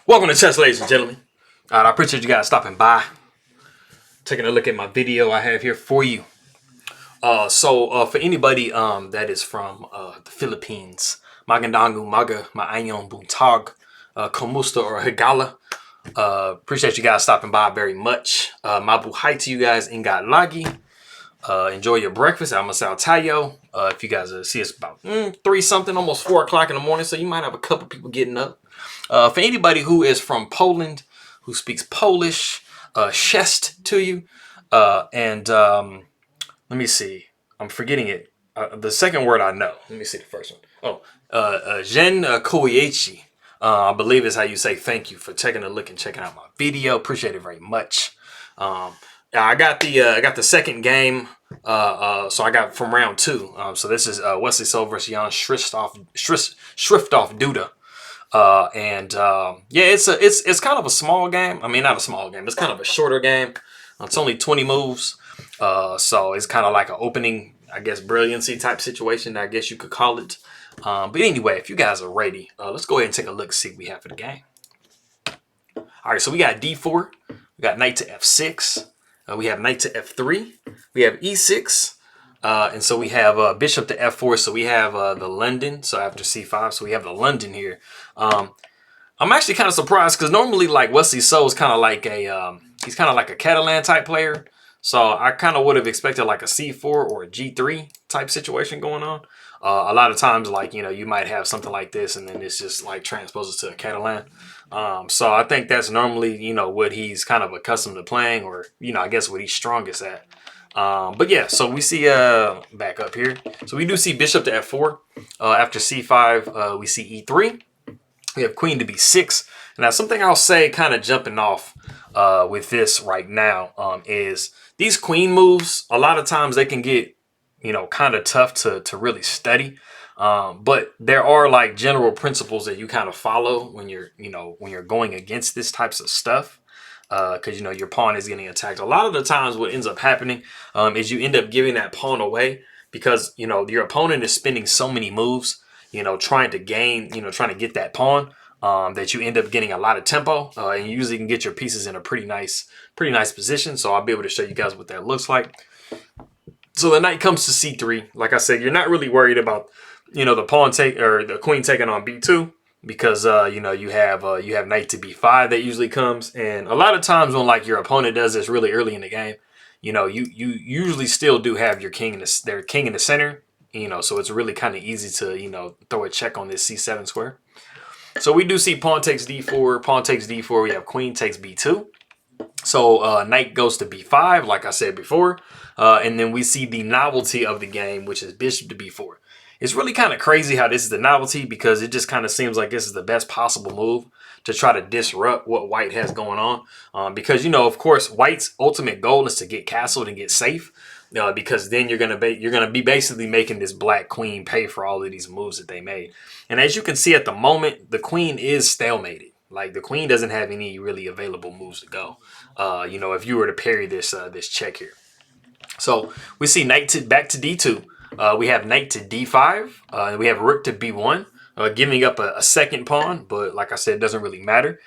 Welcome to chess, ladies and gentlemen. I appreciate you guys stopping by, taking a look at my video I have here for you. For anybody that is from the Philippines, Magandang Umaga, Maayong Buntag, Kamusta or Higala. Appreciate you guys stopping by very much. Mabuhay to you guys, Ingat Lagi. Enjoy your breakfast. I'm Tayo. If you guys see us about 3 something, almost 4 o'clock in the morning, so you might have a couple people getting up. For anybody who is from Poland, who speaks Polish, chest to you. Let me see. I'm forgetting it. The second word I know. Let me see the first one. Jen Koyechi. I believe is how you say thank you for taking a look and checking out my video. Appreciate it very much. I got the second game. So I got from round 2. So this is Wesley So versus Jan-Krzysztof Duda. It's kind of a small game. I mean, not a small game. It's kind of a shorter game. It's only 20 moves. So it's kind of like an opening, I guess, brilliancy type situation, I guess you could call it. But anyway, if you guys are ready, let's go ahead and take a look, see what we have for the game. All right, so we got D4. We got knight to F6. We have knight to F3. We have E6. And so we have bishop to F4. So we have the London. So after C5, so we have the London here. I'm actually kind of surprised because normally like Wesley So is kind of like he's kind of like a Catalan type player. So I kind of would have expected like a C4 or a G3 type situation going on. A lot of times, like, you know, you might have something like this and then it's just like transposes to a Catalan. So I think that's normally, you know, what he's kind of accustomed to playing, or, you know, I guess what he's strongest at. But yeah, so we see back up here. So we do see bishop to F4. After C5, we see E3. We have queen to B6. Now, something I'll say kind of jumping off with this right now is these queen moves, a lot of times they can get, you know, kind of tough to really study. But there are like general principles that you kind of follow when you're going against this types of stuff. Because, you know, your pawn is getting attacked. A lot of the times what ends up happening is you end up giving that pawn away because, you know, your opponent is spending so many moves, you know, trying to get that pawn that you end up getting a lot of tempo. And you usually can get your pieces in a pretty nice position. So I'll be able to show you guys what that looks like. So the knight comes to C3. Like I said, you're not really worried about, you know, the pawn take or the queen taking on B2. Because you know, you have knight to B5 that usually comes, and a lot of times when like your opponent does this really early in the game, you know, you usually still do have your king in the center, you know, so it's really kind of easy to, you know, throw a check on this C7 square. So we do see pawn takes D4, pawn takes D4. We have queen takes B2. So knight goes to B5, like I said before, and then we see the novelty of the game, which is bishop to B4. It's really kind of crazy how this is the novelty because it just kind of seems like this is the best possible move to try to disrupt what white has going on. Because, you know, of course, white's ultimate goal is to get castled and get safe. Because then you're gonna be basically making this black queen pay for all of these moves that they made. And as you can see at the moment, the queen is stalemated. Like the queen doesn't have any really available moves to go. You know, if you were to parry this check here. So we see knight back to D2. We have knight to D5. We have rook to B1, giving up a second pawn. But like I said, it doesn't really matter.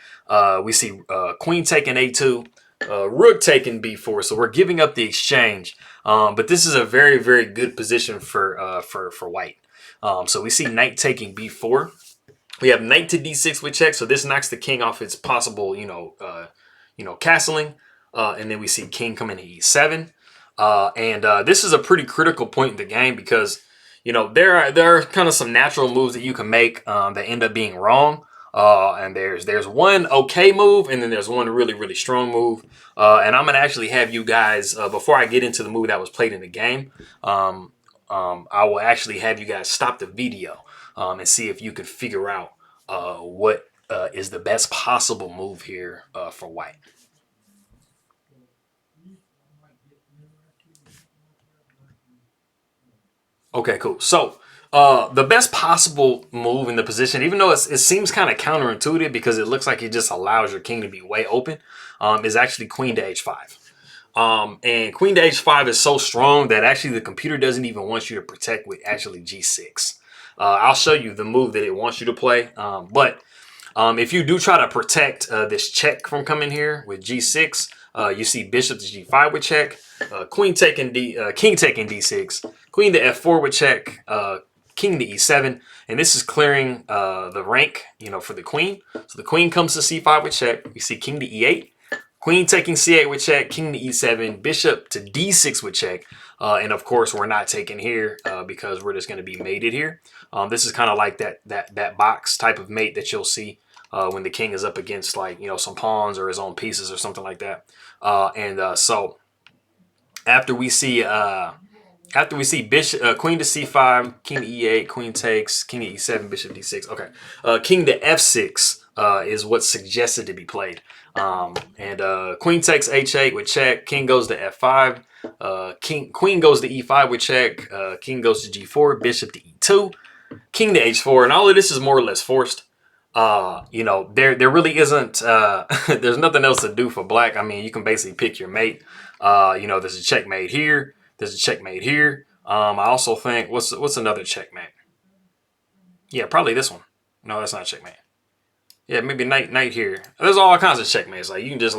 We see queen taking A2, rook taking B4. So we're giving up the exchange. But this is a very, very good position for white. So we see knight taking B4. We have knight to D6 with check. So this knocks the king off its possible, castling. And then we see king coming to E7. This is a pretty critical point in the game because, you know, there are kind of some natural moves that you can make that end up being wrong. And there's one okay move, and then there's one really, really strong move. And I'm going to actually have you guys, before I get into the move that was played in the game, I will actually have you guys stop the video and see if you can figure out what is the best possible move here for white. Okay, cool. So the best possible move in the position, even though it seems kind of counterintuitive because it looks like it just allows your king to be way open, is actually queen to H5. And queen to H5 is so strong that actually the computer doesn't even want you to protect with actually G6. I'll show you the move that it wants you to play. But If you do try to protect this check from coming here with G6, you see bishop to G5 with check, queen taking king taking D6, queen to F4 with check, king to E7, and this is clearing the rank, for the queen. So the queen comes to C5 with check. We see king to E8, queen taking C8 with check, king to E7, bishop to D6 with check, and of course we're not taking here because we're just going to be mated here. This is kind of like that box type of mate that you'll see when the king is up against like some pawns or his own pieces or something like that. So after we see bishop, queen to C5, king to E8, queen takes, king to E7, bishop D6. Okay, king to F6 is what's suggested to be played. Queen takes H8 with check, king goes to F5, queen goes to E5 with check, king goes to G4, bishop to E2, king to H4, and all of this is more or less forced. There really isn't there's nothing else to do for black. I mean, you can basically pick your mate. There's a checkmate here. There's a checkmate here. I also think what's another checkmate? Yeah, probably this one. No, that's not checkmate. Yeah, maybe knight here. There's all kinds of checkmates. Like you can just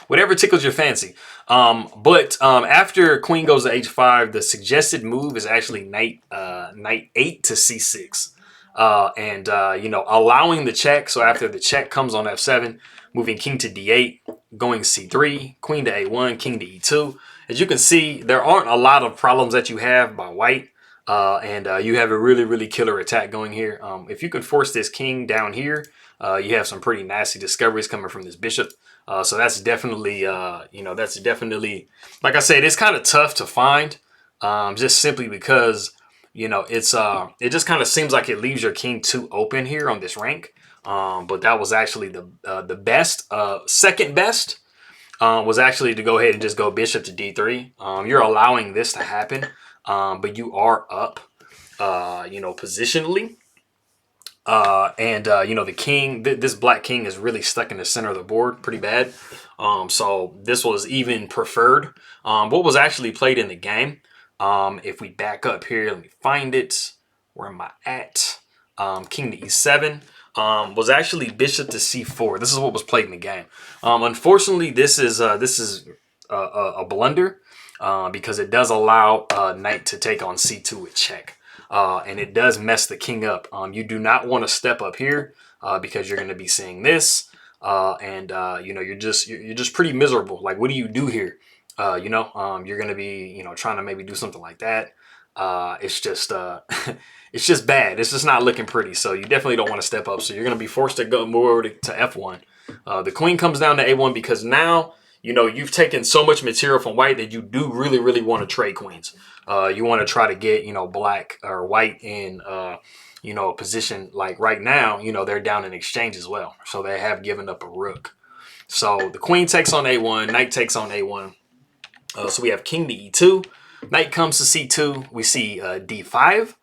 whatever tickles your fancy. But after queen goes to H5, the suggested move is actually knight 8 to C6. Allowing the check. So after the check comes on F7, moving king to D8, going C3, queen to A1, king to E2. As you can see, there aren't a lot of problems that you have by white. You have a really, really killer attack going here. If you can force this king down here, you have some pretty nasty discoveries coming from this bishop. So that's definitely, like I said, it's kind of tough to find, just simply because, it just kind of seems like it leaves your king too open here on this rank. But that was actually the best. Second best was actually to go ahead and just go bishop to D3. You're allowing this to happen, but you are up, positionally. The king, this black king is really stuck in the center of the board pretty bad. So this was even preferred. What was actually played in the game, if we back up here, let me find it. Where am I at? King to E7 was actually bishop to C4. This is what was played in the game. Unfortunately, this is a blunder because it does allow knight to take on C2 with check. And it does mess the king up. You do not want to step up here because you're going to be seeing this, you're just pretty miserable. Like, what do you do here? You're going to be trying to maybe do something like that. It's just it's just bad. It's just not looking pretty. So you definitely don't want to step up. So you're going to be forced to go move over to F1. The queen comes down to A1 because now you've taken so much material from white that you do really, really want to trade queens. You want to try to get, black or white in, a position like right now, they're down in exchange as well. So they have given up a rook. So the queen takes on A1, knight takes on A1. So we have king to E2, knight comes to C2. We see D5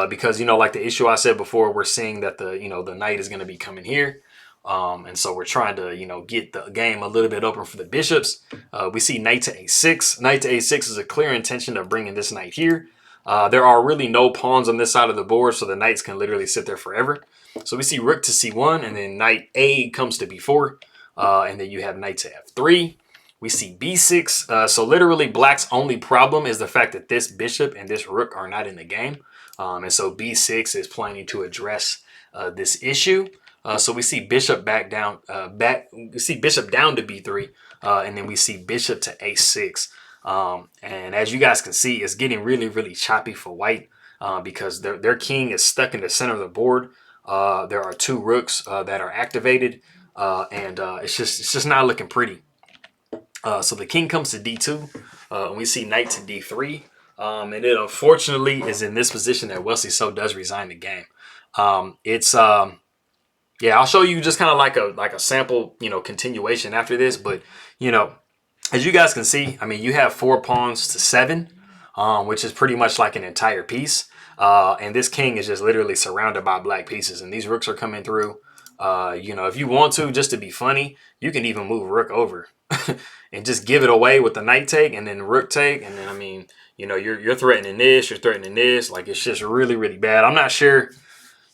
because, like the issue I said before, we're seeing that the knight is going to be coming here. And so we're trying to, get the game a little bit open for the bishops. We see knight to A6. Knight to A6 is a clear intention of bringing this knight here. There are really no pawns on this side of the board, so the knights can literally sit there forever. So we see rook to C1, and then knight A comes to B4, and then you have knight to F3. We see B6. So literally black's only problem is the fact that this bishop and this rook are not in the game. And so B6 is planning to address this issue. So we see bishop down to B3, and then we see bishop to A6. And as you guys can see, it's getting really, really choppy for white because their king is stuck in the center of the board. There are two rooks that are activated, and it's just not looking pretty. So the king comes to D2, and we see knight to D3. And it unfortunately is in this position that Wesley So does resign the game. Yeah, I'll show you just kind of like a sample, continuation after this. But, as you guys can see, I mean, you have 4 pawns to 7, which is pretty much like an entire piece. And this king is just literally surrounded by black pieces. And these rooks are coming through. If you want to, just to be funny, you can even move rook over and just give it away with the knight take and then rook take. And then, I mean, you're threatening this, you're threatening this. Like, it's just really, really bad. I'm not sure.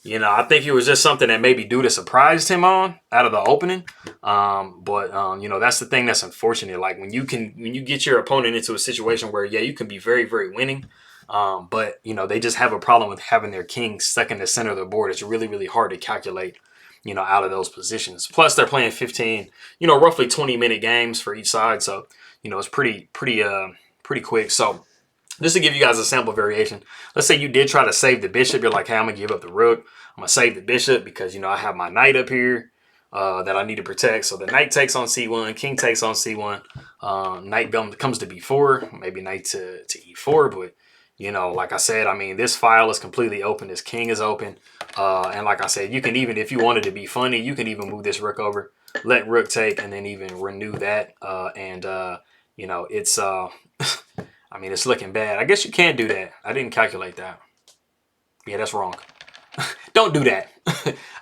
You know, I think it was just something that maybe Duda surprised him on out of the opening. You know, that's the thing that's unfortunate. Like when you get your opponent into a situation where, yeah, you can be very, very winning. But, you know, they just have a problem with having their king stuck in the center of the board. It's really, really hard to calculate, you know, out of those positions. Plus they're playing 15, you know, roughly 20-minute games for each side. So, you know, it's pretty quick. So just to give you guys a sample variation, let's say you did try to save the bishop. You're like, hey, I'm going to give up the rook. I'm going to save the bishop because, you know, I have my knight up here that I need to protect. So the knight takes on c1, king takes on c1, knight comes to b4, maybe knight to e4. But, you know, like I said, I mean, this file is completely open. This king is open. And like I said, you can even, if you wanted to be funny, you can even move this rook over, let rook take, and then even renew that. You know, it's... I mean, it's looking bad. I guess you can't do that. I didn't calculate that. Yeah, that's wrong. Don't do that.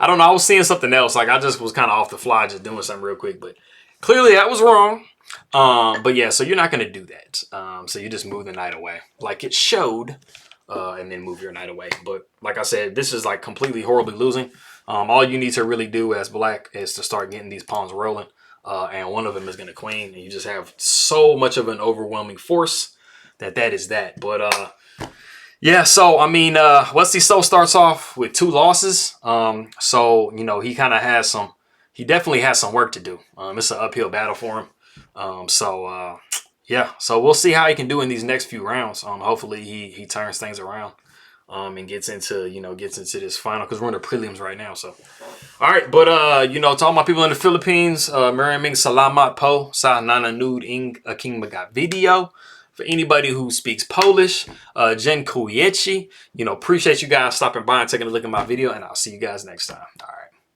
I don't know. I was seeing something else. Like I just was kind of off the fly, just doing something real quick. But clearly that was wrong. But yeah, so you're not going to do that. So you just move the knight away like it showed, and then move your knight away. But like I said, this is like completely horribly losing. All you need to really do as black is to start getting these pawns rolling. And one of them is going to queen. And you just have so much of an overwhelming force that is that. But yeah, so I mean, Wesley So starts off with 2 losses. So you know, he definitely has some work to do. It's an uphill battle for him. Yeah, so we'll see how he can do in these next few rounds. Hopefully he turns things around and gets into this final, because we're in the prelims right now. So all right, but you know, to all my people in the Philippines, maraming salamat po sa nanonood ng aking mga video. For anybody who speaks Polish, dziękuję. You know, appreciate you guys stopping by and taking a look at my video, and I'll see you guys next time. All right.